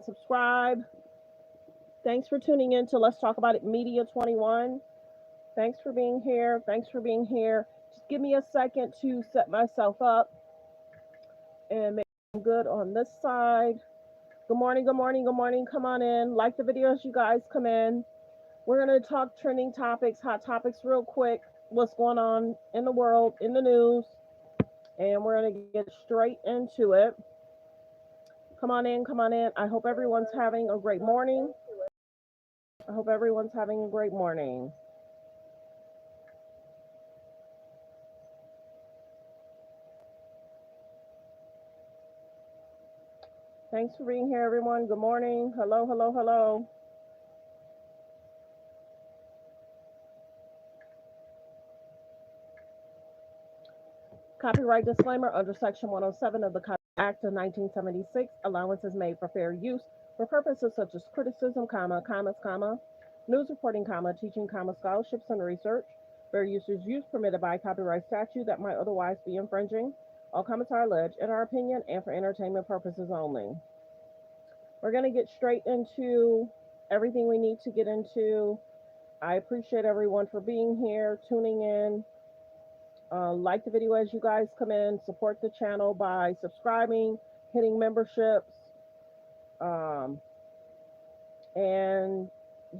subscribe. Thanks for tuning in to Let's Talk About It Media 21. Thanks for being here. Thanks for being here. Just give me a second to set myself up and make it good on this side. Good morning, good morning, good morning. Come on in. Like the video as you guys come in. We're going to talk trending topics, hot topics, real quick. What's going on in the world, in the news. And we're going to get straight into it. Come on in, come on in. I hope everyone's having a great morning. I hope everyone's having a great morning. Thanks for being here, everyone. Good morning. Hello, hello, hello. Copyright disclaimer under Section 107 of the Copyright Act of 1976. Allowance is made for fair use for purposes such as criticism, comments, news reporting, teaching, scholarships and research. Fair use is use permitted by copyright statute that might otherwise be infringing. All comments are alleged, in our opinion, and for entertainment purposes only. We're going to get straight into everything we need to get into. I appreciate everyone for being here, tuning in. Like the video as you guys come in. Support the channel by subscribing, hitting memberships, and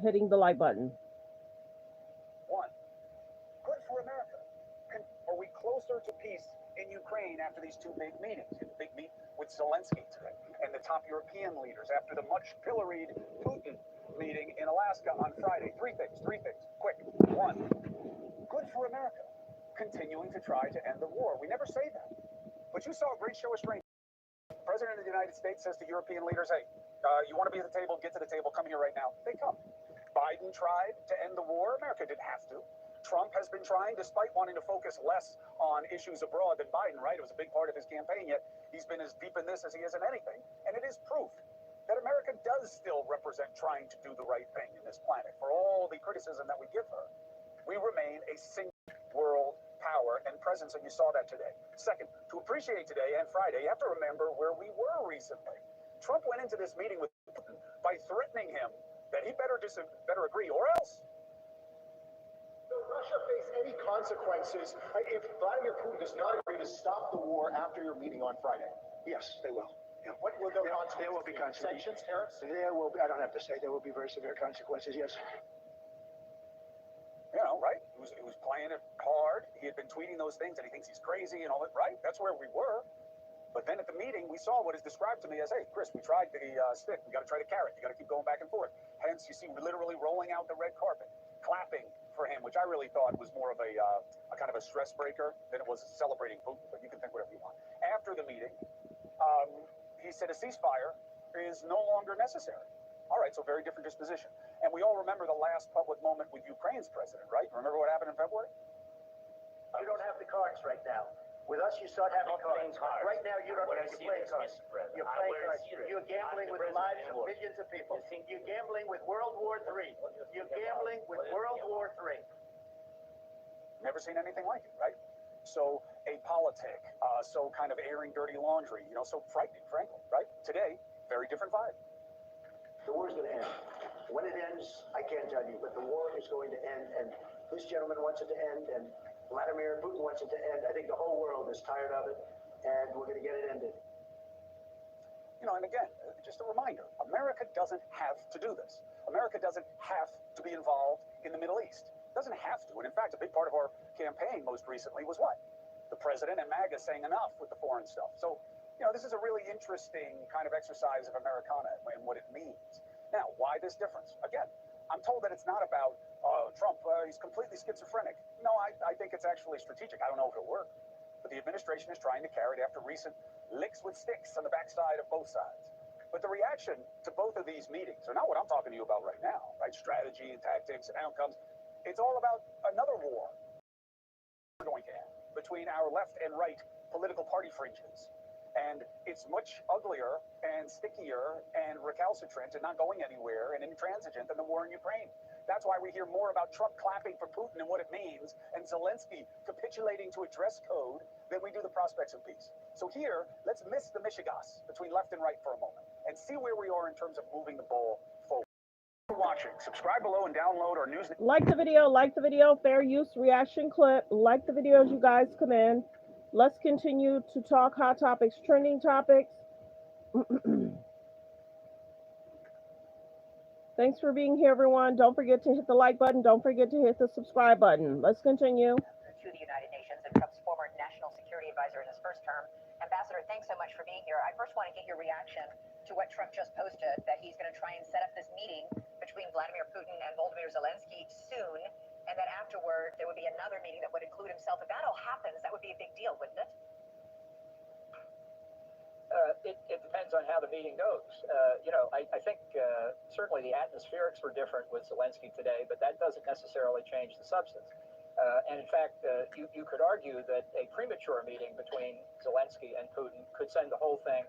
hitting the like button. One, good for America. Are we closer to peace in Ukraine after these two big meetings? The big meet with Zelensky today and the top European leaders after the much pilloried Putin meeting in Alaska on Friday. Three things, quick. One, good for America. Continuing to try to end the war. We never say that. But you saw a great show of strength. The President of the United States says to European leaders, hey, you want to be at the table, get to the table, come here right now. They come. Biden tried to end the war. America didn't have to. Trump has been trying, despite wanting to focus less on issues abroad than Biden, right? It was a big part of his campaign, yet he's been as deep in this as he is in anything. And it is proof that America does still represent trying to do the right thing in this planet. For all the criticism that we give her, we remain a single world power and presence, and you saw that today. Second, to appreciate today and Friday, you have to remember where we were recently. Trump went into this meeting with Putin by threatening him that he better agree, or else. Will Russia face any consequences if Vladimir Putin does not agree to stop the war after your meeting on Friday? Yes, they will. Yeah. What will the consequences? There will be consequences. Sanctions, tariffs? There will be, I don't have to say, there will be very severe consequences, yes. You know, right? He was playing it hard. He had been tweeting those things, and he thinks he's crazy and all that, right? That's where we were. But then at the meeting, we saw what is described to me as, hey, Chris, we tried the stick. We got to try the carrot. You got to keep going back and forth. Hence, you see literally rolling out the red carpet, clapping for him, which I really thought was more of a kind of a stress breaker than it was celebrating Putin. But you can think whatever you want. After the meeting, he said a ceasefire is no longer necessary. All right, so very different disposition. And we all remember the last public moment with Ukraine's president, right? Remember what happened in February? You don't have the cards right now. With us, you start having cards. Right now, you don't have the playing cards. You're playing cards. You're gambling with the lives of millions of people. You're gambling with World War III. You're gambling with World War III. Never seen anything like it, right? So a politic, so kind of airing dirty laundry, you know, so frightening, frankly, right? Today, very different vibe. The war's going to end. When it ends, I can't tell you, but the war is going to end, and this gentleman wants it to end, and Vladimir Putin wants it to end. I think the whole world is tired of it, and we're going to get it ended. You know, and again, just a reminder, America doesn't have to do this. America doesn't have to be involved in the Middle East. Doesn't have to. And in fact, a big part of our campaign most recently was what? The president and MAGA saying enough with the foreign stuff. So, you know, this is a really interesting kind of exercise of Americana and what it means. Now, why this difference? Again, I'm told that it's not about Trump, he's completely schizophrenic. No, I think it's actually strategic. I don't know if it'll work. But the administration is trying to carry it after recent licks with sticks on the backside of both sides. But the reaction to both of these meetings are not what I'm talking to you about right now, right? Strategy and tactics and outcomes. It's all about another war we're going to have between our left and right political party fringes. And it's much uglier and stickier and recalcitrant and not going anywhere and intransigent than the war in Ukraine. That's why we hear more about Trump clapping for Putin and what it means, and Zelensky capitulating to a dress code than we do the prospects of peace. So here, let's miss the mishigas between left and right for a moment and and see where we are in terms of moving the ball forward. Thanks for watching. Subscribe below and download our news. Like the video, fair use reaction clip. Like the video as you guys come in. Let's continue to talk hot topics, trending topics. Thanks for being here, everyone. Don't forget to hit the like button. Don't forget to hit the subscribe button. Let's continue. To the United Nations and Trump's former national security advisor in his first term. Ambassador, thanks so much for being here. I first want to get your reaction to what Trump just posted, that he's going to try and set up this meeting between Vladimir Putin and Volodymyr Zelensky soon, and that afterward there would be another meeting that would include himself. If that all happens, that would be a big deal, wouldn't it? It depends on how the meeting goes. I think certainly the atmospherics were different with Zelensky today, but that doesn't necessarily change the substance. And in fact, you could argue that a premature meeting between Zelensky and Putin could send the whole thing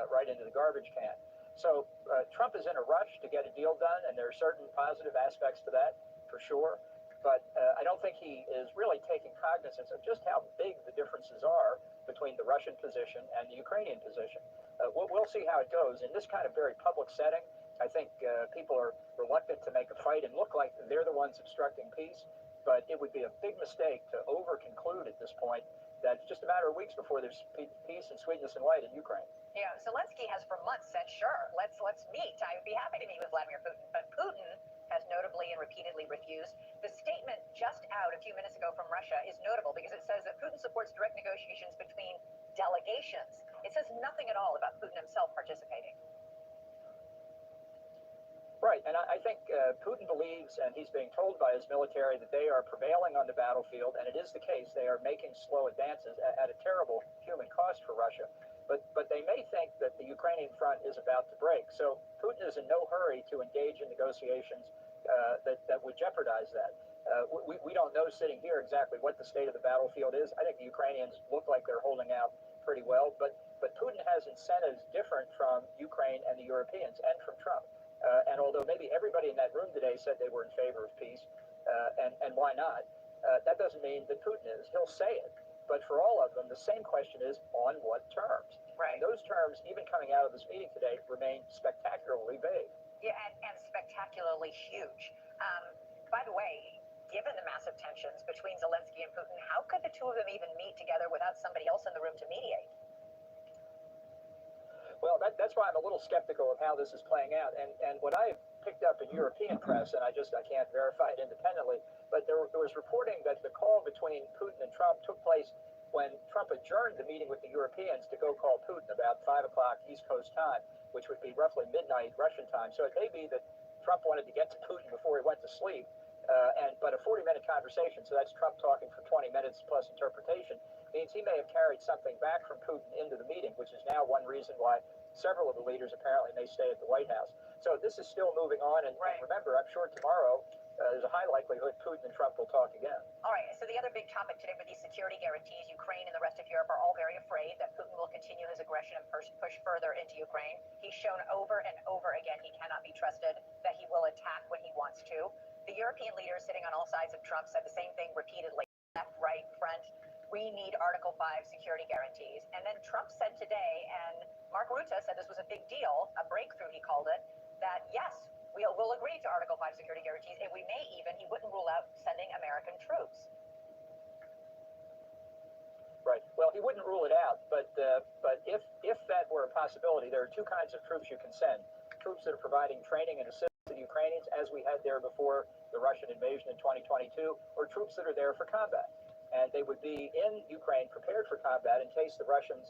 right into the garbage can. So Trump is in a rush to get a deal done, and there are certain positive aspects to that, for sure. But I don't think he is really taking cognizance of just how big the differences are between the Russian position and the Ukrainian position. We'll see how it goes. In this kind of very public setting, I think people are reluctant to make a fight and look like they're the ones obstructing peace. But it would be a big mistake to over-conclude at this point that it's just a matter of weeks before there's peace and sweetness and light in Ukraine. Yeah, Zelensky has for months said, sure, let's meet. I would be happy to meet with Vladimir Putin. But Putin has notably and repeatedly refused. The statement just out a few minutes ago from Russia is notable because it says that Putin supports direct negotiations between delegations. It says nothing at all about Putin himself participating. Right, and I think Putin believes, and he's being told by his military, that they are prevailing on the battlefield, and it is the case. They are making slow advances at a terrible human cost for Russia. But they may think that the Ukrainian front is about to break. So Putin is in no hurry to engage in negotiations that would jeopardize that. We don't know sitting here exactly what the state of the battlefield is. I think the Ukrainians look like they're holding out pretty well, but Putin has incentives different from Ukraine and the Europeans and from Trump. And although maybe everybody in that room today said they were in favor of peace, and why not, that doesn't mean that Putin is. He'll say it. But for all of them, the same question is, on what terms? Right. And those terms, even coming out of this meeting today, remain spectacularly vague. Yeah, and spectacularly huge. By the way, given the massive tensions between Zelensky and Putin, how could the two of them even meet together without somebody else in the room to mediate? Well, that's why I'm a little skeptical of how this is playing out. And what I've picked up in European press, and I can't verify it independently, but there was reporting that the call between Putin and Trump took place when Trump adjourned the meeting with the Europeans to go call Putin about 5 o'clock East Coast time, which would be roughly midnight Russian time. So it may be that Trump wanted to get to Putin before he went to sleep. But a 40-minute conversation, so that's Trump talking for 20 minutes plus interpretation, means he may have carried something back from Putin into the meeting, which is now one reason why several of the leaders apparently may stay at the White House. So this is still moving on, and remember, I'm sure tomorrow there's a high likelihood Putin and Trump will talk again. All right, so the other big topic today with these security guarantees, Ukraine and the rest of Europe are all very afraid that Putin will continue his aggression and push further into Ukraine. He's shown over and over again he cannot be trusted, that he will attack when he wants to. The European leaders sitting on all sides of Trump said the same thing repeatedly, left, right, front. We need Article 5 security guarantees. And then Trump said today, and Mark Rutte said this was a big deal, a breakthrough he called it, that yes, we'll agree to Article 5 security guarantees, and we may even, he wouldn't rule out sending American troops. Right. Well, he wouldn't rule it out, but if that were a possibility, there are two kinds of troops you can send. Troops that are providing training and assistance to the Ukrainians, as we had there before the Russian invasion in 2022, or troops that are there for combat. And they would be in Ukraine prepared for combat in case the Russians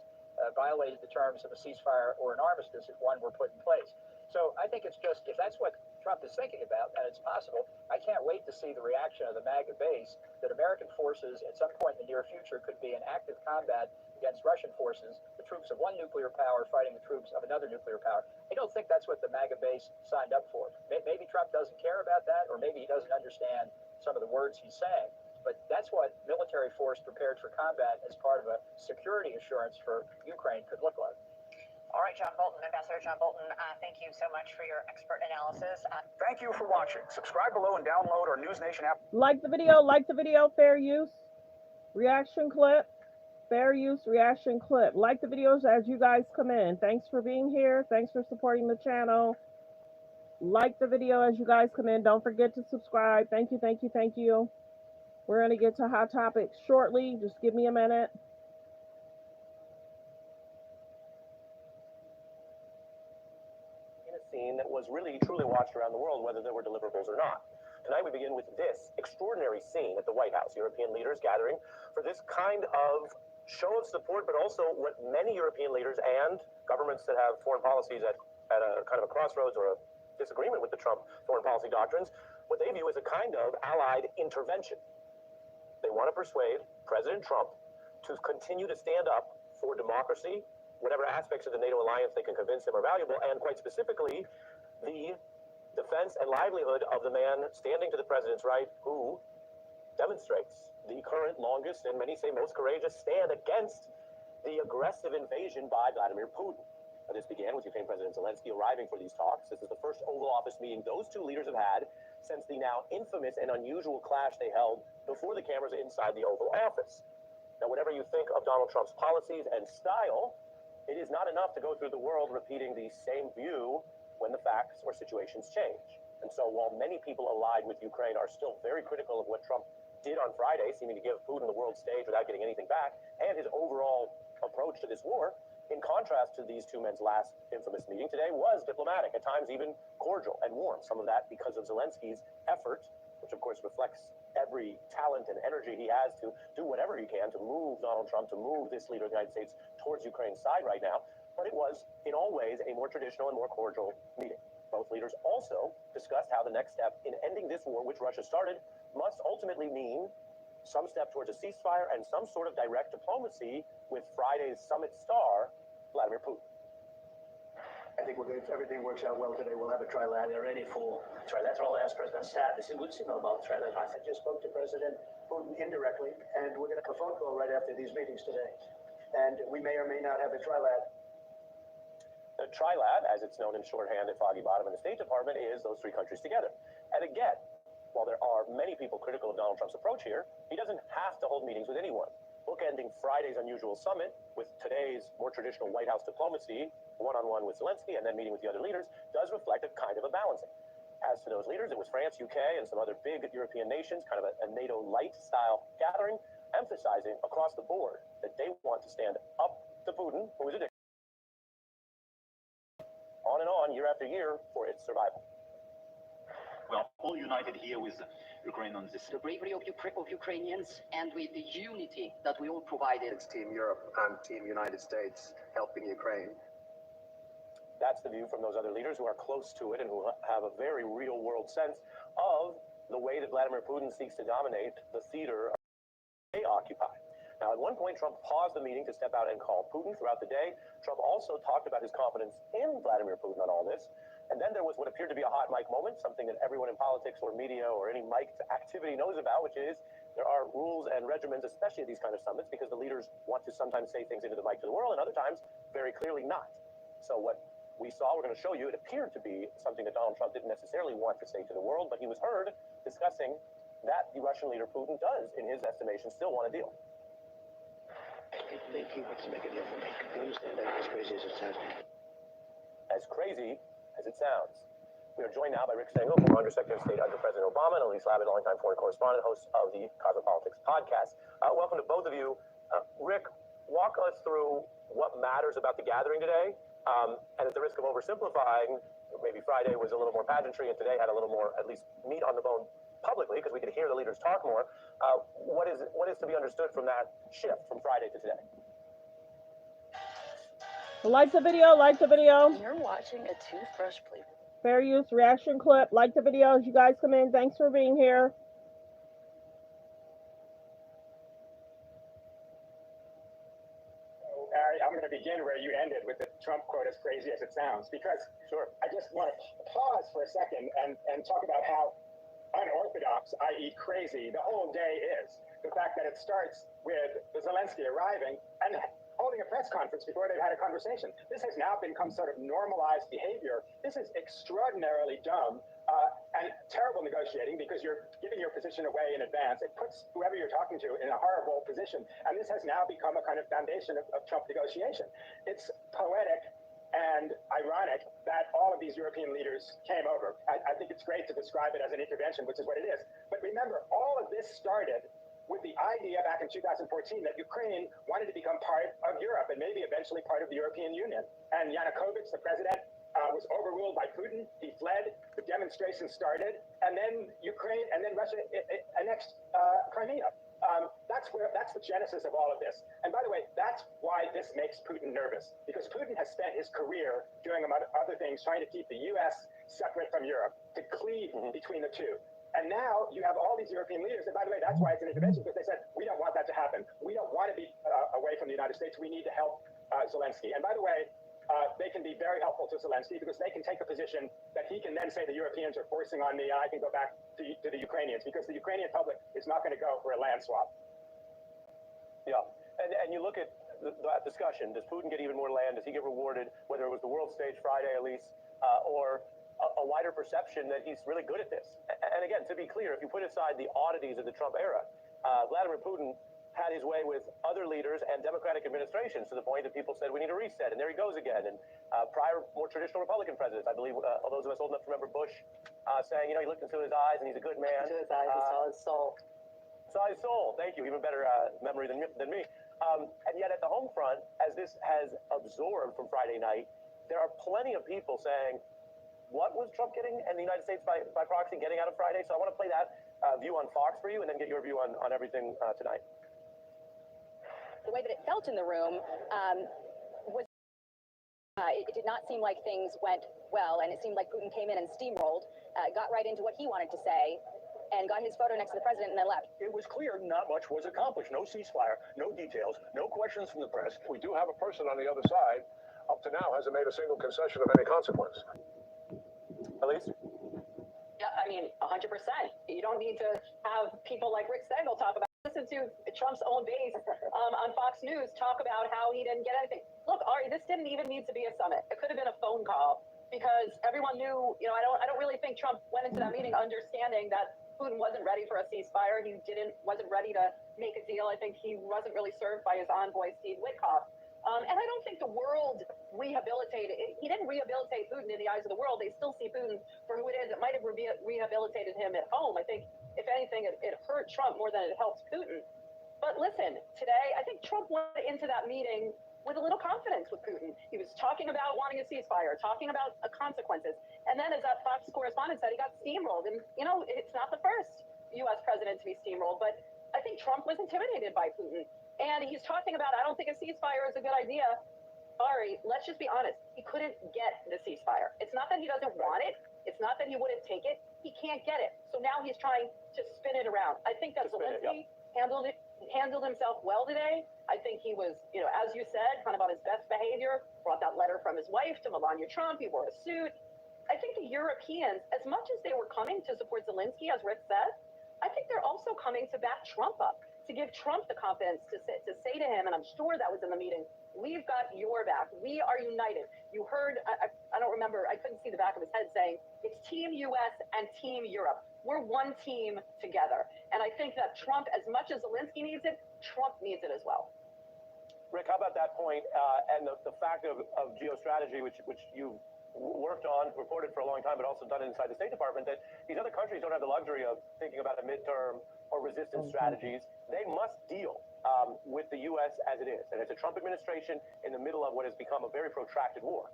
violated the terms of a ceasefire or an armistice if one were put in place. So I think it's just, if that's what Trump is thinking about, and it's possible, I can't wait to see the reaction of the MAGA base that American forces at some point in the near future could be in active combat against Russian forces, the troops of one nuclear power fighting the troops of another nuclear power. I don't think that's what the MAGA base signed up for. Maybe Trump doesn't care about that, or maybe he doesn't understand some of the words he's saying. But that's what military force prepared for combat as part of a security assurance for Ukraine could look like. All right, John Bolton, Ambassador John Bolton, thank you so much for your expert analysis. Thank you for watching. Subscribe below and download our News Nation app. Like the video, fair use reaction clip. Fair use reaction clip. Like the videos as you guys come in. Thanks for being here. Thanks for supporting the channel. Like the video as you guys come in. Don't forget to subscribe. Thank you, thank you, thank you. We're going to get to hot topics shortly. Just give me a minute. In a scene that was really truly watched around the world, whether there were deliverables or not. Tonight we begin with this extraordinary scene at the White House. European leaders gathering for this kind of show of support, but also what many European leaders and governments that have foreign policies at a kind of a crossroads or a disagreement with the Trump foreign policy doctrines, what they view as a kind of allied intervention. They want to persuade President Trump to continue to stand up for democracy, whatever aspects of the NATO alliance they can convince him are valuable, and quite specifically, the defense and livelihood of the man standing to the president's right who demonstrates the current longest and many say most courageous stand against the aggressive invasion by Vladimir Putin. Now, this began with Ukraine President Zelensky arriving for these talks. This is the first Oval Office meeting those two leaders have had since the now infamous and unusual clash they held before the cameras inside the Oval Office. Now, whatever you think of Donald Trump's policies and style, it is not enough to go through the world repeating the same view when the facts or situations change. And so while many people allied with Ukraine are still very critical of what Trump did on Friday, seeming to give Putin the world stage without getting anything back, and his overall approach to this war, in contrast to these two men's last infamous meeting today, was diplomatic, at times even cordial and warm. Some of that because of Zelensky's effort, which of course reflects every talent and energy he has to do whatever he can to move Donald Trump, to move this leader of the United States towards Ukraine's side right now. But it was, in all ways, a more traditional and more cordial meeting. Both leaders also discussed how the next step in ending this war, which Russia started, must ultimately mean some step towards a ceasefire and some sort of direct diplomacy with Friday's summit star, Vladimir Putin. I think if everything works out well today, we'll have a trilateral. They're ready for trilateral, as President said. This is a good signal about trilateral. I just spoke to President Putin indirectly, and we're going to have a phone call right after these meetings today. And we may or may not have a trilateral. The trilat, as it's known in shorthand at Foggy Bottom in the State Department, is those three countries together. And again, while there are many people critical of Donald Trump's approach here, he doesn't have to hold meetings with anyone. Bookending Friday's unusual summit with today's more traditional White House diplomacy, one-on-one with Zelensky and then meeting with the other leaders, does reflect a kind of a balancing. As to those leaders, it was France, UK, and some other big European nations, kind of a NATO light style gathering, emphasizing across the board that they want to stand up to Putin, who is a dictator, on and on, year after year, for its survival. We are all united here with Ukraine on this. The bravery of Ukrainians and with the unity that we all provided. It's Team Europe and Team United States helping Ukraine. That's the view from those other leaders who are close to it and who have a very real world sense of the way that Vladimir Putin seeks to dominate the theater they occupy. Now, at one point, Trump paused the meeting to step out and call Putin throughout the day. Trump also talked about his confidence in Vladimir Putin on all this. And then there was what appeared to be a hot mic moment, something that everyone in politics or media or any mic activity knows about, which is there are rules and regimens, especially at these kind of summits, because the leaders want to sometimes say things into the mic to the world and other times very clearly not. So what we saw, we're going to show you, it appeared to be something that Donald Trump didn't necessarily want to say to the world, but he was heard discussing that the Russian leader Putin does, in his estimation, still want a deal. They keep us make a deal for me. You understand that? As crazy as it sounds. As crazy as it sounds. We are joined now by Rick Stengel, former Undersecretary of State under President Obama, and Elise Labott, longtime foreign correspondent, host of the Cosmopolitics podcast. Welcome to both of you. Rick, walk us through what matters about the gathering today, and at the risk of oversimplifying, maybe Friday was a little more pageantry, and today had a little more, at least, meat on the bone publicly, because we could hear the leaders talk more. What is to be understood from that shift from Friday to today? Like the video, like the video. You're watching a toothbrush play. Fair use reaction clip. Like the video as you guys come in. Thanks for being here. I'm going to begin where you ended with the Trump quote, as crazy as it sounds, because I just want to pause for a second and talk about how unorthodox, i.e. crazy, the whole day is. The fact that it starts with Zelensky arriving and holding a press conference before they've had a conversation. This has now become sort of normalized behavior. This is extraordinarily dumb and terrible negotiating because you're giving your position away in advance. It puts whoever you're talking to in a horrible position. And this has now become a kind of foundation of Trump negotiation. It's poetic and ironic that all of these European leaders came over. I think it's great to describe it as an intervention, which is what it is. But remember, all of this started with the idea back in 2014 that Ukraine wanted to become part of Europe and maybe eventually part of the European Union. And Yanukovych, the president, was overruled by Putin. He fled. The demonstrations started, and then Ukraine, and then Russia annexed Crimea. That's the genesis of all of this. And by the way, that's why this makes Putin nervous, because Putin has spent his career doing other things, trying to keep the U.S. separate from Europe, to cleave between the two. And now you have all these European leaders, and by the way, that's why it's an intervention, because they said, we don't want that to happen. We don't want to be away from the United States. We need to help Zelensky. And by the way, they can be very helpful to Zelensky because they can take a position that he can then say the Europeans are forcing on me, and I can go back to the Ukrainians, because the Ukrainian public is not going to go for a land swap. Yeah, and you look at that discussion. Does Putin get even more land? Does he get rewarded, whether it was the world stage Friday at least, or a wider perception that he's really good at this? And again, to be clear, if you put aside the oddities of the Trump era, Vladimir Putin had his way with other leaders and Democratic administrations to the point that people said we need a reset, and there he goes again. And prior, more traditional Republican presidents, I believe, those of us old enough to remember Bush saying, he looked into his eyes and he's a good man. Into his eyes, he saw his soul. Saw his soul. Thank you. Even better memory than me. And yet at the home front, as this has absorbed from Friday night, there are plenty of people saying, what was Trump getting and the United States by proxy getting out of Friday? So I want to play that view on Fox for you and then get your view on everything tonight. The way that it felt in the room was it did not seem like things went well, and it seemed like Putin came in and steamrolled, got right into what he wanted to say, and got his photo next to the president and then left. It was clear not much was accomplished. No ceasefire, no details, no questions from the press. We do have a person on the other side, up to now, hasn't made a single concession of any consequence. Elise? Yeah, I mean, 100%. You don't need to have people like Rick Stengel talk about. Listen to Trump's own base on Fox News talk about how he didn't get anything. Look, Ari, this didn't even need to be a summit. It could have been a phone call, because everyone knew. I don't really think Trump went into that meeting understanding that Putin wasn't ready for a ceasefire. He wasn't ready to make a deal. I think he wasn't really served by his envoy, Steve Witkoff. And I don't think the world rehabilitated. He didn't rehabilitate Putin in the eyes of the world. They still see Putin for who it is. It might have rehabilitated him at home. I think, if anything, it hurt Trump more than it helped Putin. But listen, today, I think Trump went into that meeting with a little confidence with Putin. He was talking about wanting a ceasefire, talking about consequences. And then, as that Fox correspondent said, he got steamrolled. And, it's not the first U.S. president to be steamrolled. But I think Trump was intimidated by Putin. And he's talking about, I don't think a ceasefire is a good idea. Ari, let's just be honest. He couldn't get the ceasefire. It's not that he doesn't want it. It's not that he wouldn't take it. He can't get it. So now he's trying to spin it around. I think that Zelensky handled himself well today. I think he was, as you said, kind of on his best behavior, brought that letter from his wife to Melania Trump. He wore a suit. I think the Europeans, as much as they were coming to support Zelensky, as Rick said, I think they're also coming to back Trump up, to give Trump the confidence to say to him, and I'm sure that was in the meeting, we've got your back. We are united. You heard, I don't remember, I couldn't see the back of his head saying, it's Team US and Team Europe. We're one team together. And I think that Trump, as much as Zelensky needs it, Trump needs it as well. Rick, how about that point and the fact of geostrategy, which you've worked on, reported for a long time, but also done inside the State Department, that these other countries don't have the luxury of thinking about a midterm or resistance strategies. They must deal with the U.S. as it is. And it's a Trump administration in the middle of what has become a very protracted war.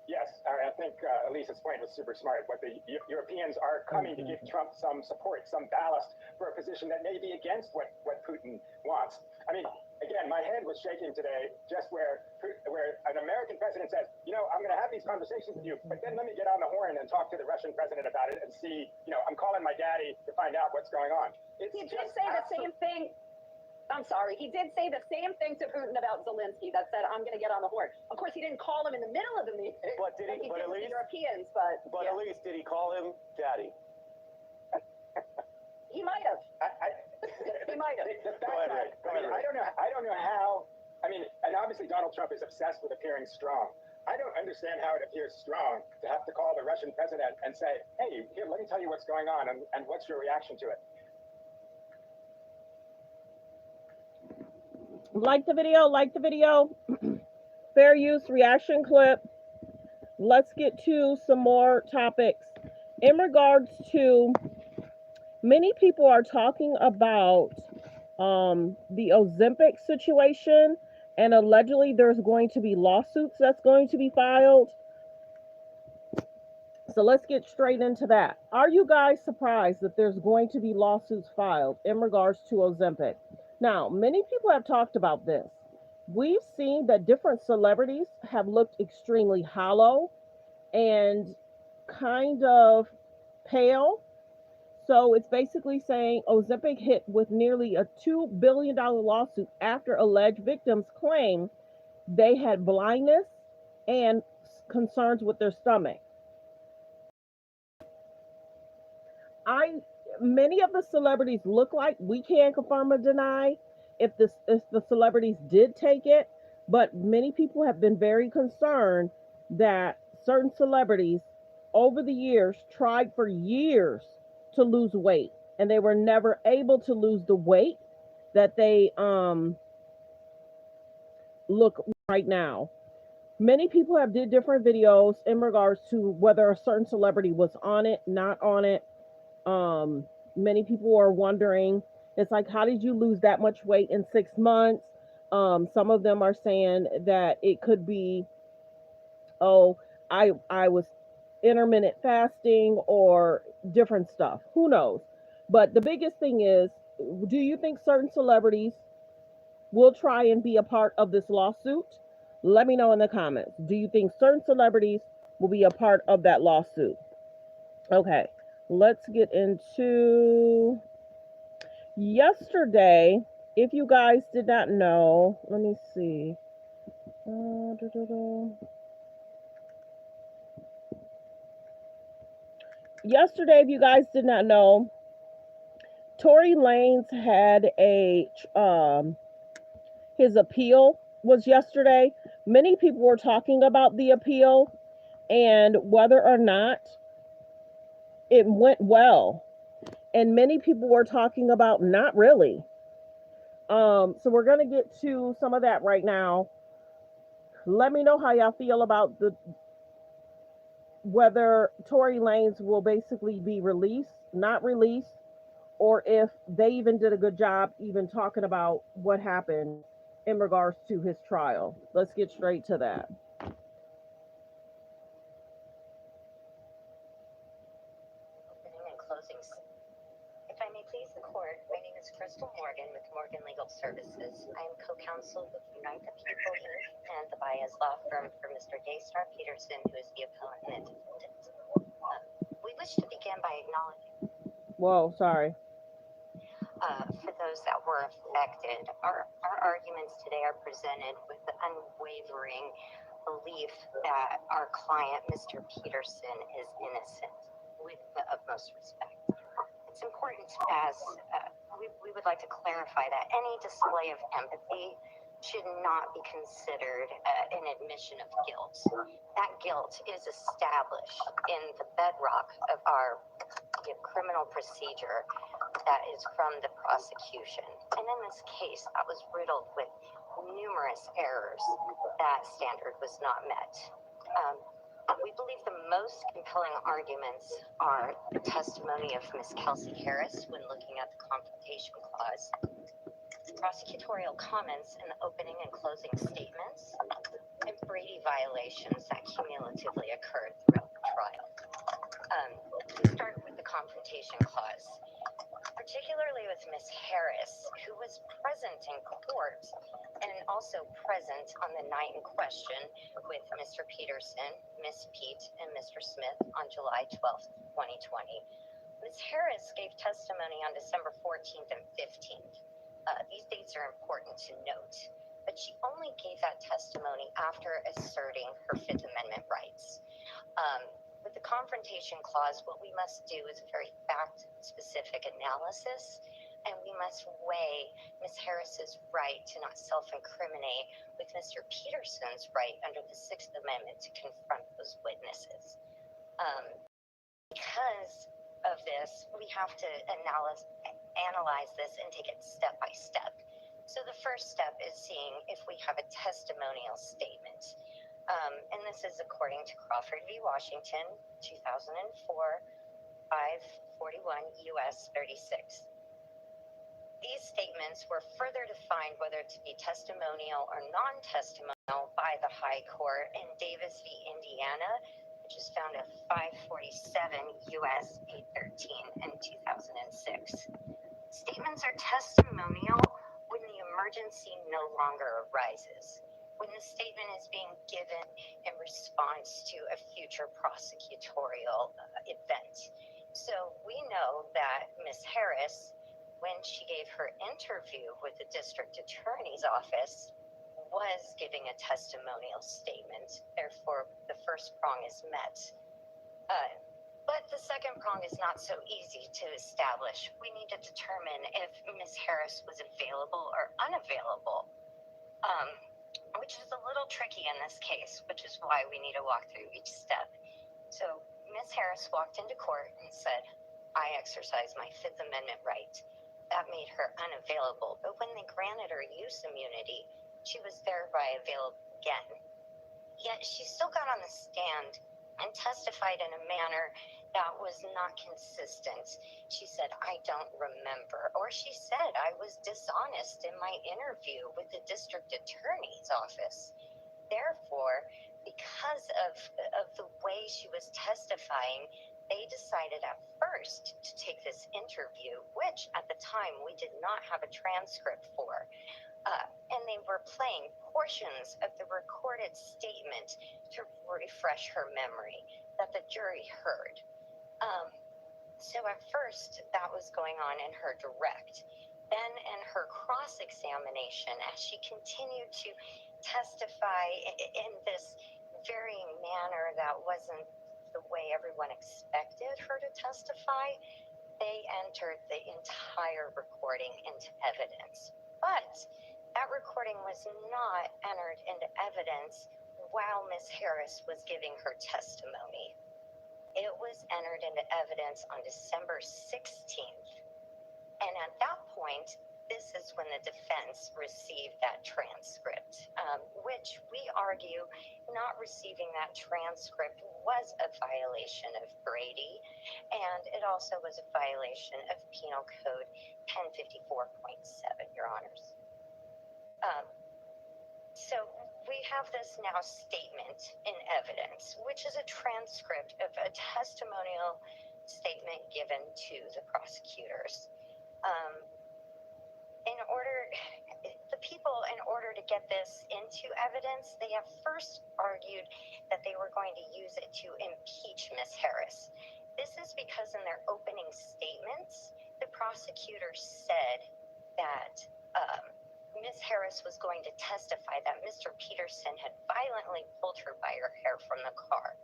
Yes, I think Elise's point was super smart. But the Europeans are coming to give Trump some support, some ballast for a position that may be against what Putin wants. I mean, again, my head was shaking today just where an American president says, I'm going to have these conversations with you, but then let me get on the horn and talk to the Russian president about it and see, I'm calling my daddy to find out what's going on. He did say the same thing. I'm sorry. He did say the same thing to Putin about Zelensky, that said, I'm going to get on the horn. Of course, he didn't call him in the middle of the meeting. But did he? But at least, the Europeans, but at least, did he call him daddy? He might have. He might have. I don't know how. I mean, and obviously Donald Trump is obsessed with appearing strong. I don't understand how it appears strong to have to call the Russian president and say, hey, here, let me tell you what's going on, and what's your reaction to it? Like the video. Fair use reaction clip. Let's get to some more topics. In regards to, many people are talking about the Ozempic situation, and allegedly there's going to be lawsuits that's going to be filed. So let's get straight into that. Are you guys surprised that there's going to be lawsuits filed in regards to Ozempic? Now, many people have talked about this. We've seen that different celebrities have looked extremely hollow and kind of pale. So it's basically saying Ozempic hit with nearly a $2 billion lawsuit after alleged victims claim they had blindness and concerns with their stomach. Many of the celebrities look like, we can't confirm or deny if the celebrities did take it, but many people have been very concerned that certain celebrities over the years tried for years to lose weight, and they were never able to lose the weight that they look right now. Many people have did different videos in regards to whether a certain celebrity was on it, not on it. Many people are wondering, it's like, how did you lose that much weight in 6 months? Some of them are saying that it could be, oh, I was intermittent fasting or different stuff. Who knows? But the biggest thing is, do you think certain celebrities will try and be a part of this lawsuit? Let me know in the comments. Do you think certain celebrities will be a part of that lawsuit? Okay, let's get into yesterday. If you guys did not know, let me see. Yesterday, if you guys did not know, Tory Lanez had his appeal was yesterday. Many people were talking about the appeal and whether or not it went well. And many people were talking about not really. So we're going to get to some of that right now. Let me know how y'all feel about whether Tory Lanez will basically be released, not released, or if they even did a good job even talking about what happened in regards to his trial. Let's get straight to that. Opening and closing. If I may please the court, my name is Crystal Morgan with Morgan Legal Services. I am co-counsel with Unite the People Inc. and the Baez Law Firm for Mr. Daystar Peterson, who is the appellant and defendant. We wish to begin by acknowledging. Whoa, sorry. For those that were affected, our arguments today are presented with the unwavering belief that our client, Mr. Peterson, is innocent, with the utmost respect. It's important, as we would like to clarify, that any display of empathy should not be considered an admission of guilt. That guilt is established in the bedrock of our criminal procedure that is from the prosecution. And in this case, that was riddled with numerous errors. That standard was not met. We believe the most compelling arguments are the testimony of Ms. Kelsey Harris when looking at the Confrontation Clause, prosecutorial comments in the opening and closing statements, and Brady violations that cumulatively occurred throughout the trial. We start with the Confrontation Clause, particularly with Ms. Harris, who was present in court and also present on the night in question with Mr. Peterson, Ms. Pete, and Mr. Smith on July 12th, 2020. Ms. Harris gave testimony on December 14th and 15th. These dates are important to note, but she only gave that testimony after asserting her Fifth Amendment rights. With the Confrontation Clause, what we must do is a very fact-specific analysis, and we must weigh Ms. Harris's right to not self-incriminate with Mr. Peterson's right under the Sixth Amendment to confront those witnesses. because of this, we have to analyze this and take it step by step. So the first step is seeing if we have a testimonial statement. And this is according to Crawford v. Washington, 2004, 541 U.S. 36. These statements were further defined whether to be testimonial or non-testimonial by the High Court in Davis v. Indiana, which is found at 547 U.S. 813 in 2006. Statements are testimonial when the emergency no longer arises, when the statement is being given in response to a future prosecutorial event. So we know that Ms. Harris, when she gave her interview with the district attorney's office, was giving a testimonial statement. Therefore, the first prong is met. But the second prong is not so easy to establish. We need to determine if Ms. Harris was available or unavailable, which is a little tricky in this case, which is why we need to walk through each step. So Ms. Harris walked into court and said, "I exercise my Fifth Amendment right." That made her unavailable. But when they granted her use immunity, she was thereby available again. Yet she still got on the stand and testified in a manner that was not consistent. She said, "I don't remember." Or she said, "I was dishonest in my interview with the district attorney's office." Therefore, because of the way she was testifying, they decided at first to take this interview, which at the time we did not have a transcript for. And they were playing portions of the recorded statement to refresh her memory that the jury heard. So at first, that was going on in her direct. Then in her cross-examination, as she continued to testify in this varying manner that wasn't the way everyone expected her to testify, they entered the entire recording into evidence. But that recording was not entered into evidence while Ms. Harris was giving her testimony. It was entered into evidence on December 16th. And at that point, this is when the defense received that transcript, which we argue not receiving that transcript was a violation of Brady, and it also was a violation of Penal Code 1054.7, Your Honors. So we have this now statement in evidence, which is a transcript of a testimonial statement given to the prosecutors. The people, in order to get this into evidence, they have first argued that they were going to use it to impeach Ms. Harris. This is because in their opening statements, the prosecutors said that Ms. Harris was going to testify that Mr. Peterson had violently pulled her by her hair from the car.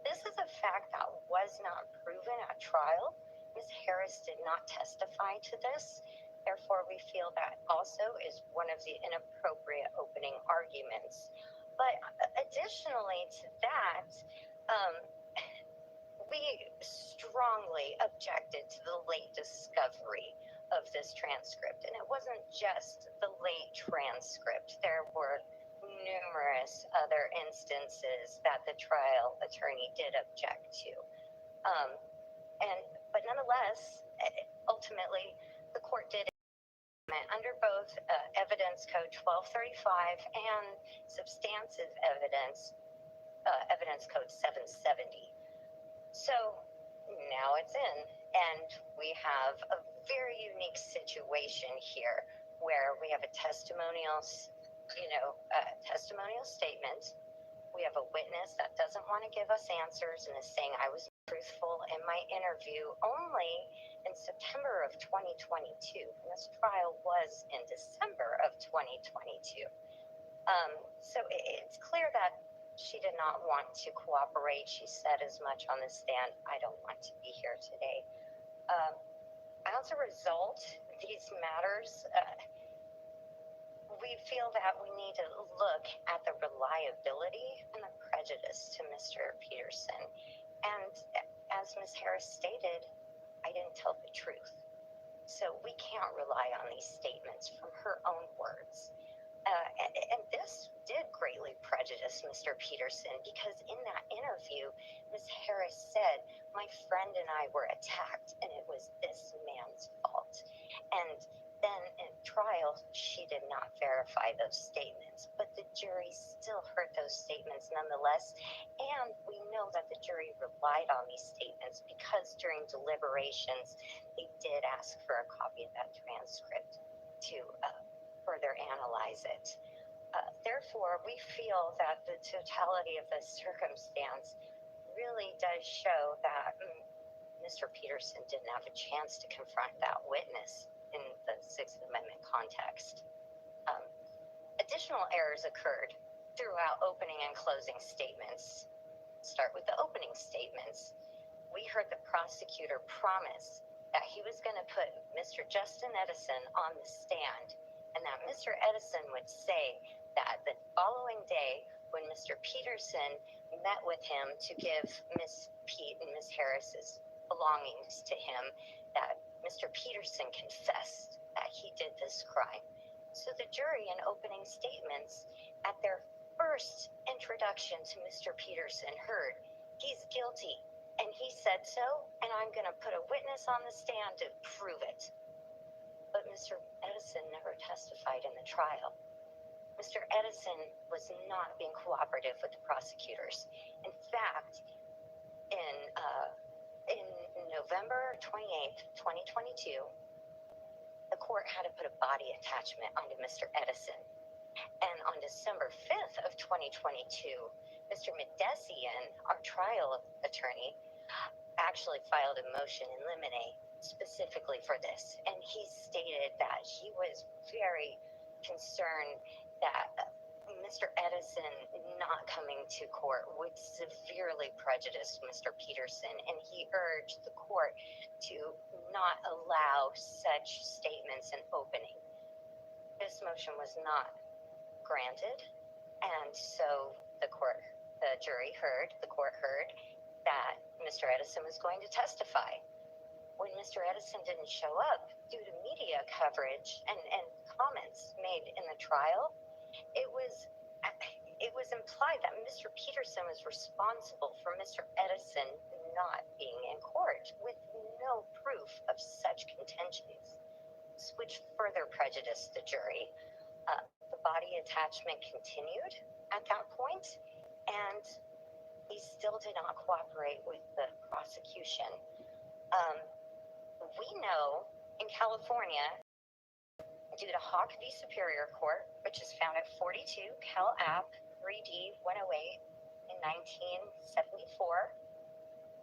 This is a fact that was not proven at trial. Ms. Harris did not testify to this. Therefore, we feel that also is one of the inappropriate opening arguments. But additionally to that, we strongly objected to the late discovery of this transcript. And it wasn't just the late transcript. There were numerous other instances that the trial attorney did object to. But nonetheless, ultimately, the court did under both Evidence Code 1235 and Substantive Evidence, Evidence Code 770. So now it's in, and we have a very unique situation here where we have a testimonial statement. We have a witness that doesn't want to give us answers and is saying, "I was truthful in my interview," only in September of 2022. And this trial was in December of 2022. So it's clear that she did not want to cooperate. She said as much on the stand, "I don't want to be here today." As a result, these matters, we feel that we need to look at the reliability and the prejudice to Mr. Peterson. And as as Ms. Harris stated, I didn't tell the truth. So we can't rely on these statements from her own words. And this did greatly prejudice Mr. Peterson because in that interview, Ms. Harris said, my friend and I were attacked and it was this man's fault. And then in trial, she did not verify those statements, but the jury still heard those statements nonetheless. And we know that the jury relied on these statements because during deliberations, they did ask for a copy of that transcript to further analyze it. Therefore, we feel that the totality of the circumstance really does show that Mr. Peterson didn't have a chance to confront that witness in the Sixth Amendment context. Additional errors occurred throughout opening and closing statements. Start with the opening statements. We heard the prosecutor promise that he was going to put Mr. Justin Edison on the stand and that Mr. Edison would say that the following day when Mr. Peterson met with him to give Miss Pete and Miss Harris's belongings to him, that Mr. Peterson confessed that he did this crime. So the jury in opening statements at their first introduction to Mr. Peterson heard, he's guilty and he said so, and I'm going to put a witness on the stand to prove it. But Mr. Edison never testified in the trial. Mr. Edison was not being cooperative with the prosecutors. In fact, in November 28th, 2022, the court had to put a body attachment onto Mr. Edison. And on December 5th of 2022, Mr. Medesian, our trial attorney, actually filed a motion in limine specifically for this. And he stated that he was very concerned that Mr. Edison not coming to court would severely prejudice Mr. Peterson, and he urged the court to not allow such statements in opening. This motion was not granted, and so the court heard that Mr. Edison was going to testify. When Mr. Edison didn't show up due to media coverage and comments made in the trial, it was implied that Mr. Peterson was responsible for Mr. Edison not being in court with no proof of such contentions, which further prejudiced the jury. The body attachment continued at that point, and he still did not cooperate with the prosecution. We know in California, due to Hawk v. Superior Court, which is found at 42 Cal App 3D 108 in 1974,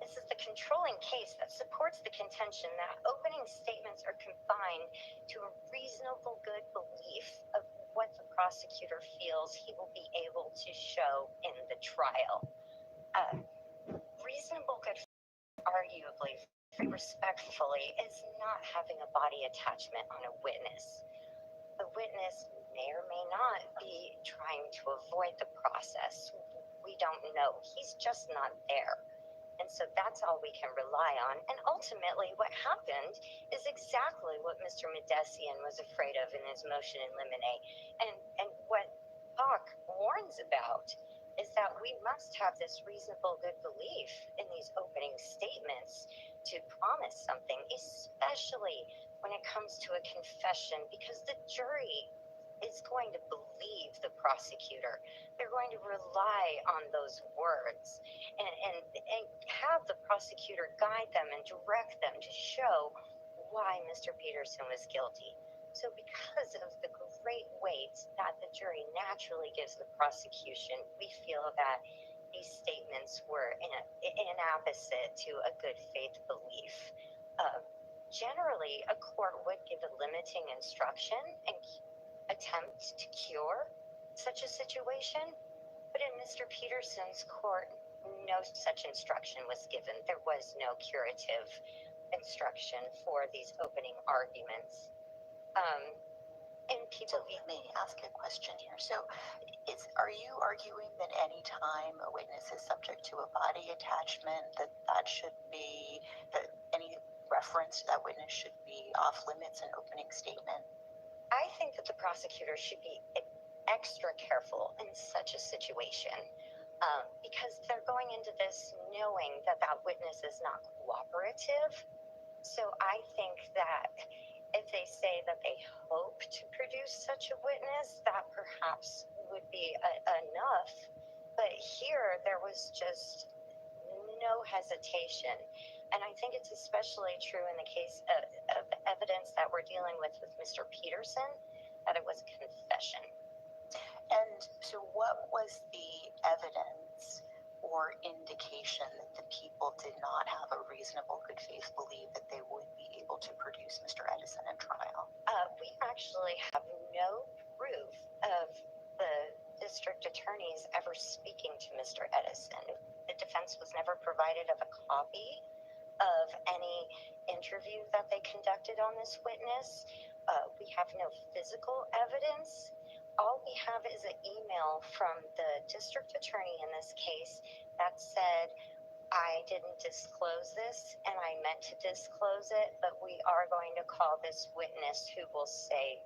this is the controlling case that supports the contention that opening statements are confined to a reasonable good belief of what the prosecutor feels he will be able to show in the trial. Reasonable good, arguably, respectfully, is not having a body attachment on a witness. The witness may or may not be trying to avoid the process. We don't know. He's just not there. And so that's all we can rely on. And ultimately, what happened is exactly what Mr. Medesian was afraid of in his motion in limine. And what Hawk warns about is that we must have this reasonable good belief in these opening statements to promise something, especially when it comes to a confession, because the jury is going to believe the prosecutor. They're going to rely on those words and have the prosecutor guide them and direct them to show why Mr. Peterson was guilty. So because of the great weight that the jury naturally gives the prosecution, we feel that these statements were inapposite to a good faith belief. Generally, a court would give a limiting instruction and attempt to cure such a situation, but in Mr. Peterson's court, no such instruction was given. There was no curative instruction for these opening arguments. And people, let me ask a question here. So, are you arguing that any time a witness is subject to a body attachment, that should be inference that witness should be off limits in opening statement? I think that the prosecutor should be extra careful in such a situation because they're going into this knowing that that witness is not cooperative. So I think that if they say that they hope to produce such a witness, that perhaps would be enough. But here there was just no hesitation. And I think it's especially true in the case of evidence that we're dealing with Mr. Peterson, that it was a confession. And so what was the evidence or indication that the people did not have a reasonable good faith belief that they would be able to produce Mr. Edison in trial? We actually have no proof of the district attorneys ever speaking to Mr. Edison. The defense was never provided of a copy of any interview that they conducted on this witness. We have no physical evidence. All we have is an email from the district attorney in this case that said, I didn't disclose this and I meant to disclose it, but we are going to call this witness who will say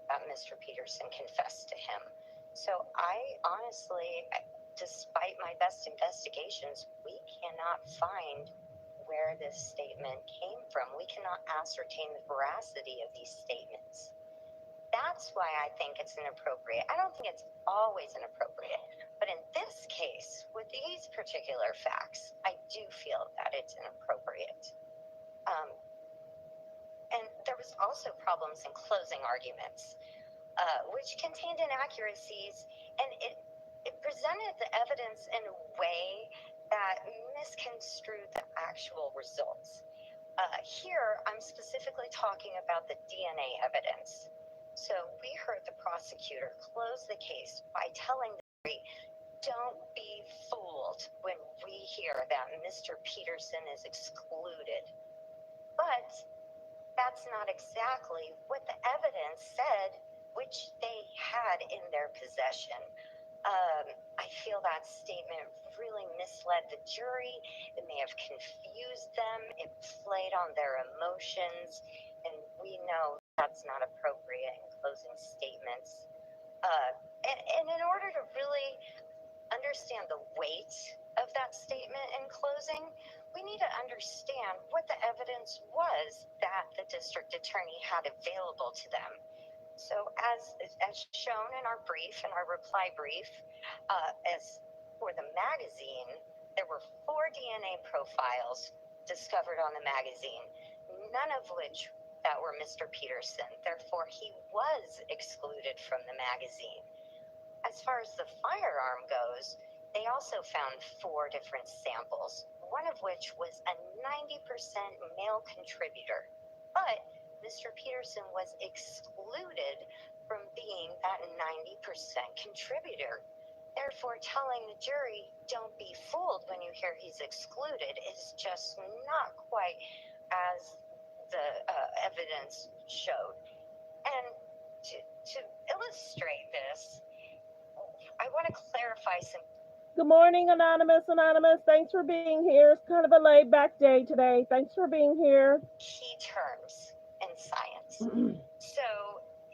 that Mr. Peterson confessed to him. So I honestly, despite my best investigations, we cannot find where this statement came from. We cannot ascertain the veracity of these statements. That's why I think it's inappropriate. I don't think it's always inappropriate, but in this case, with these particular facts, I do feel that it's inappropriate. And there was also problems in closing arguments, which contained inaccuracies, and it presented the evidence in a way that misconstrued the actual results. Here, I'm specifically talking about the DNA evidence. So we heard the prosecutor close the case by telling the jury, don't be fooled when we hear that Mr. Peterson is excluded. But that's not exactly what the evidence said, which they had in their possession. I feel that statement really misled the jury. It may have confused them. It played on their emotions. And we know that's not appropriate in closing statements. And in order to really understand the weight of that statement in closing, we need to understand what the evidence was that the district attorney had available to them. So as shown in our brief, in our reply brief, as for the magazine, there were 4 DNA profiles discovered on the magazine, none of which that were Mr. Peterson. Therefore, he was excluded from the magazine. As far as the firearm goes, they also found 4 different samples, one of which was a 90% male contributor. But Mr. Peterson was excluded from being that 90% contributor. Therefore, telling the jury, don't be fooled when you hear he's excluded, is just not quite as the evidence showed. And to illustrate this, I want to clarify some. Good morning, Anonymous. Thanks for being here. It's kind of a laid-back day today. Thanks for being here. Key terms in science. So,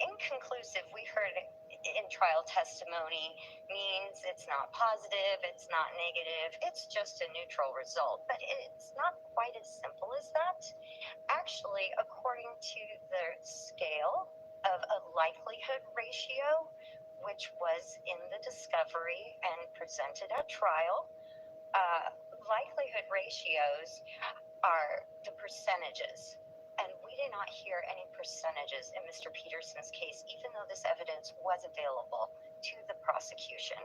inconclusive, we heard in trial testimony, means it's not positive, it's not negative, it's just a neutral result. But it's not quite as simple as that. Actually, according to the scale of a likelihood ratio, which was in the discovery and presented at trial, likelihood ratios are the percentages. And we did not hear any percentages in Mr. Peterson's case, even though this evidence was available to the prosecution.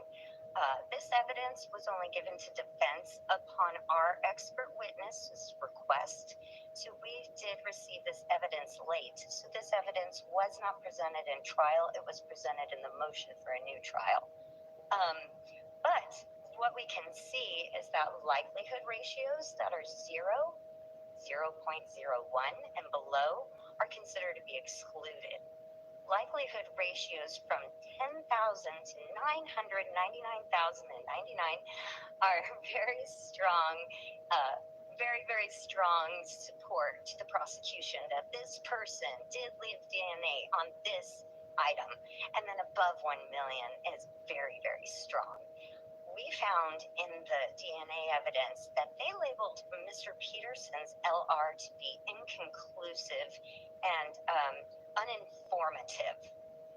This evidence was only given to defense upon our expert witness's request. So we did receive this evidence late. So this evidence was not presented in trial. It was presented in the motion for a new trial. But what we can see is that likelihood ratios that are 0, 0.01 and below are considered to be excluded. Likelihood ratios from 10,000 to 999,099 are very strong very, very strong support to the prosecution that this person did leave DNA on this item, and then above 1 million is very, very strong. We found in the DNA evidence that they labeled Mr. Peterson's LR to be inconclusive and uninformative.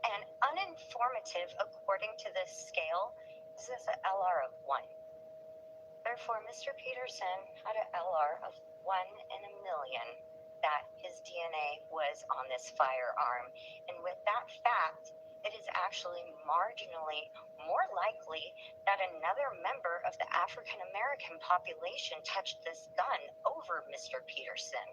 And uninformative, according to this scale, is an LR of 1. Therefore, Mr. Peterson had an LR of 1 in a million that his DNA was on this firearm. And with that fact, it is actually marginally more likely that another member of the African American population touched this gun over Mr. Peterson,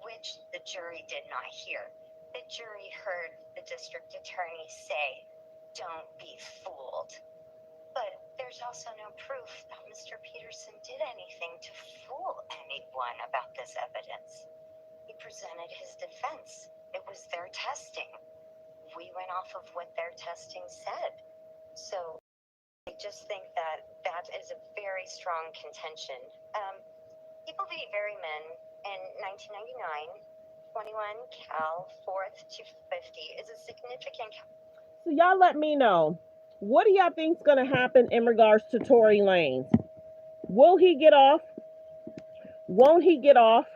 which the jury did not hear. The jury heard the district attorney say, "Don't be fooled." But there's also no proof that Mr. Peterson did anything to fool anyone about this evidence. He presented his defense. It was their testing. We went off of what their testing said. So I just think that that is a very strong contention. People v. Berryman in 1999, 21 cal 4th to 50 is a significant. So y'all let me know. What do y'all think is going to happen in regards to Tory Lanez? Will he get off? Won't he get off?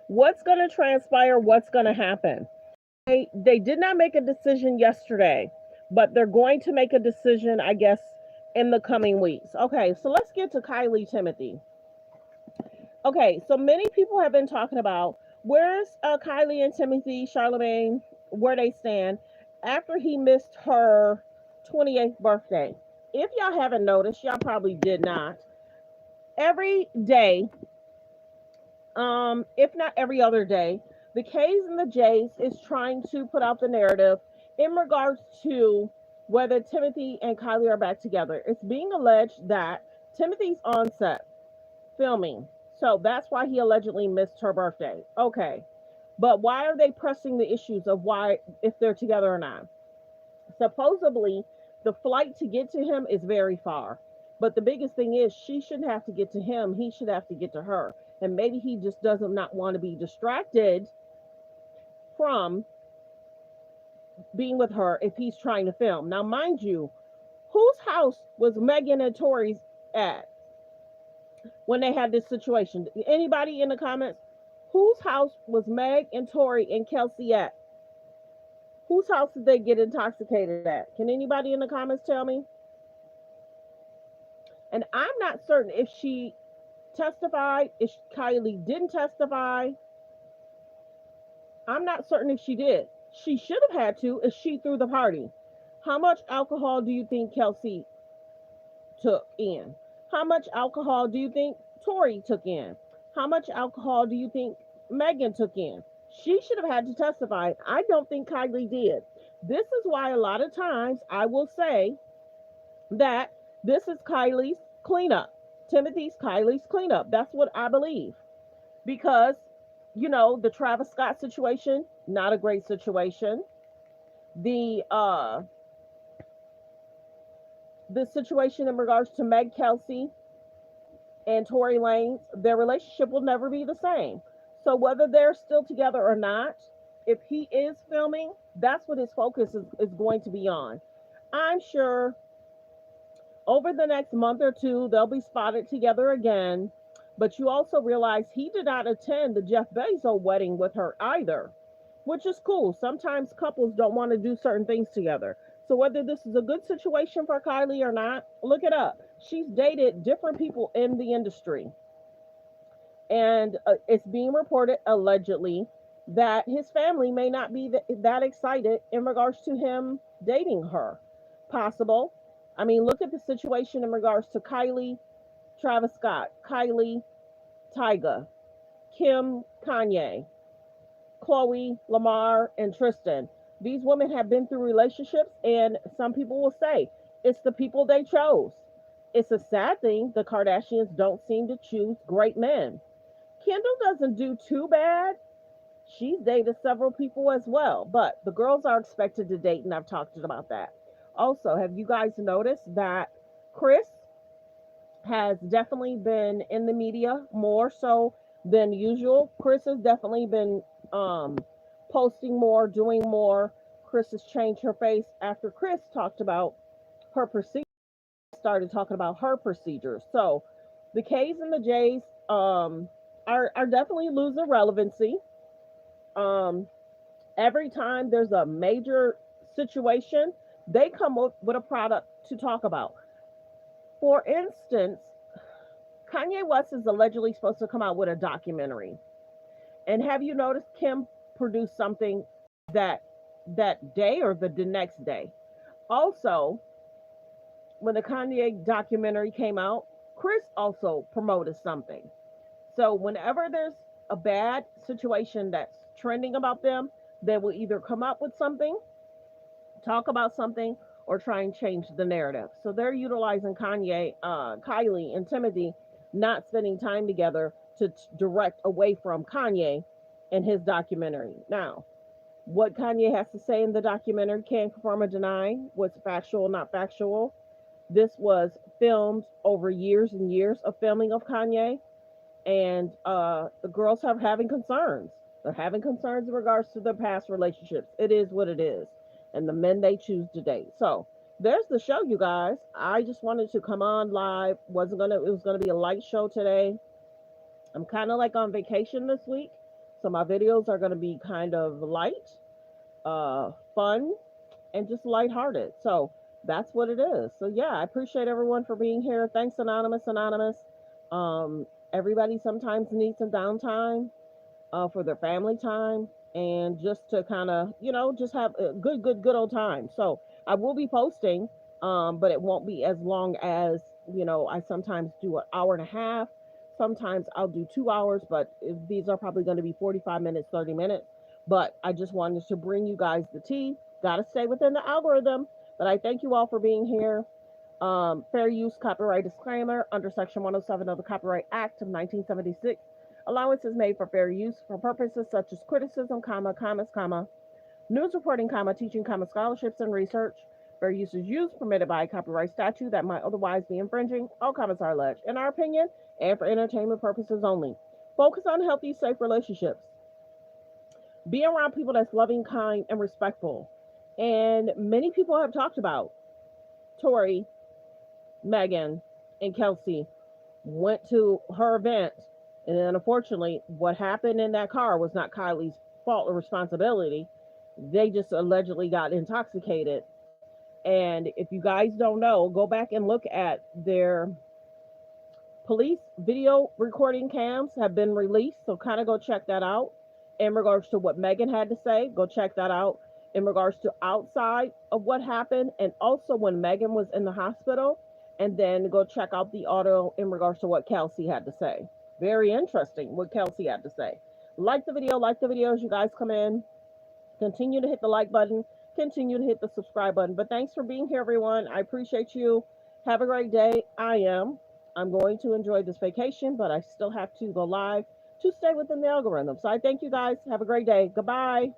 What's going to transpire? What's going to happen? They did not make a decision yesterday, but they're going to make a decision, I guess, in the coming weeks. Okay, so let's get to Kylie Timothy. Okay, so many people have been talking about where's Kylie and Timothy, Charlemagne, where they stand after he missed her 28th birthday. If y'all haven't noticed, y'all probably did not. Every day, if not every other day, the K's and the J's is trying to put out the narrative in regards to whether Timothy and Kylie are back together. It's being alleged that Timothy's on set filming, so that's why he allegedly missed her birthday. Okay, but why are they pressing the issues of why, if they're together or not? Supposedly, the flight to get to him is very far. But the biggest thing is she shouldn't have to get to him. He should have to get to her. And maybe he just doesn't not want to be distracted from being with her if he's trying to film. Now, mind you, whose house was Megan and Tory's at when they had this situation? Anybody in the comments? Whose house was Meg and Tory and Kelsey at? Whose house did they get intoxicated at? Can anybody in the comments tell me? And I'm not certain if she testified, if Kylie didn't testify. I'm not certain if she did. She should have had to if she threw the party. How much alcohol do you think Kelsey took in? How much alcohol do you think Tory took in? How much alcohol do you think Megan took in? She should have had to testify. I don't think Kylie did. This is why a lot of times I will say that this is Kylie's cleanup. Timothy's Kylie's cleanup. That's what I believe. Because, you know, the Travis Scott situation, not a great situation. The situation in regards to Meg Kelsey and Tory Lanez, their relationship will never be the same. So whether they're still together or not, if he is filming, that's what his focus is going to be on. I'm sure over the next month or two, they'll be spotted together again. But you also realize he did not attend the Jeff Bezos wedding with her either, which is cool. Sometimes couples don't want to do certain things together. So whether this is a good situation for Kylie or not, look it up. She's dated different people in the industry. And it's being reported, allegedly, that his family may not be that excited in regards to him dating her. Possible. I mean, look at the situation in regards to Kylie, Travis Scott, Kylie, Tyga, Kim, Kanye, Chloe, Lamar, and Tristan. These women have been through relationships, and some people will say it's the people they chose. It's a sad thing the Kardashians don't seem to choose great men. Kendall doesn't do too bad. She's dated several people as well, but the girls are expected to date, and I've talked about that. Also, have you guys noticed that Chris has definitely been in the media more so than usual. Chris has definitely been posting more, doing more. Chris has changed her face after Chris talked about her procedure, started talking about her procedures. So the K's and the J's are definitely losing relevancy. Um, every time there's a major situation, they come up with a product to talk about. For instance, Kanye West is allegedly supposed to come out with a documentary. And have you noticed Kim produced something that that day or the next day? Also, when the Kanye documentary came out, Chris also promoted something. So whenever there's a bad situation that's trending about them, they will either come up with something, talk about something, or try and change the narrative. So they're utilizing Kylie, and Timothy not spending time together to direct away from Kanye and his documentary. Now, what Kanye has to say in the documentary can't confirm or deny what's factual, not factual. This was filmed over years and years of filming of Kanye, and the girls are having concerns. They're having concerns in regards to their past relationships. It is what it is, and the men they choose to date. So there's the show, you guys. I just wanted to come on live. Wasn't gonna. It was gonna be a light show today. I'm kind of like on vacation this week, so my videos are gonna be kind of light, fun, and just lighthearted. So that's what it is. So yeah, I appreciate everyone for being here. Thanks, Anonymous. Everybody sometimes needs some downtime for their family time and just to kind of, just have a good old time. So I will be posting, but it won't be as long as, I sometimes do an hour and a half. Sometimes I'll do 2 hours, but these are probably going to be 45 minutes, 30 minutes. But I just wanted to bring you guys the tea. Got to stay within the algorithm. But I thank you all for being here. Fair use copyright disclaimer under Section 107 of the Copyright Act of 1976. Allowance is made for fair use for purposes such as criticism, comments, news reporting, teaching, scholarships, and research. Fair use is used permitted by a copyright statute that might otherwise be infringing. All comments are alleged, in our opinion, and for entertainment purposes only. Focus on healthy, safe relationships. Be around people that's loving, kind, and respectful. And many people have talked about Tory, Megan, and Kelsey went to her event, and then unfortunately, what happened in that car was not Kylie's fault or responsibility. They just allegedly got intoxicated. And if you guys don't know, go back and look at their police video recording cams have been released, so kind of go check that out. In regards to what Megan had to say, go check that out. In regards to outside of what happened, and also when Megan was in the hospital, and then go check out the audio in regards to what Kelsey had to say. Very interesting what Kelsey had to say. Like the video as you guys come in. Continue to hit the like button. Continue to hit the subscribe button. But thanks for being here, everyone. I appreciate you. Have a great day. I'm going to enjoy this vacation, but I still have to go live to stay within the algorithm. So I thank you guys. Have a great day. Goodbye.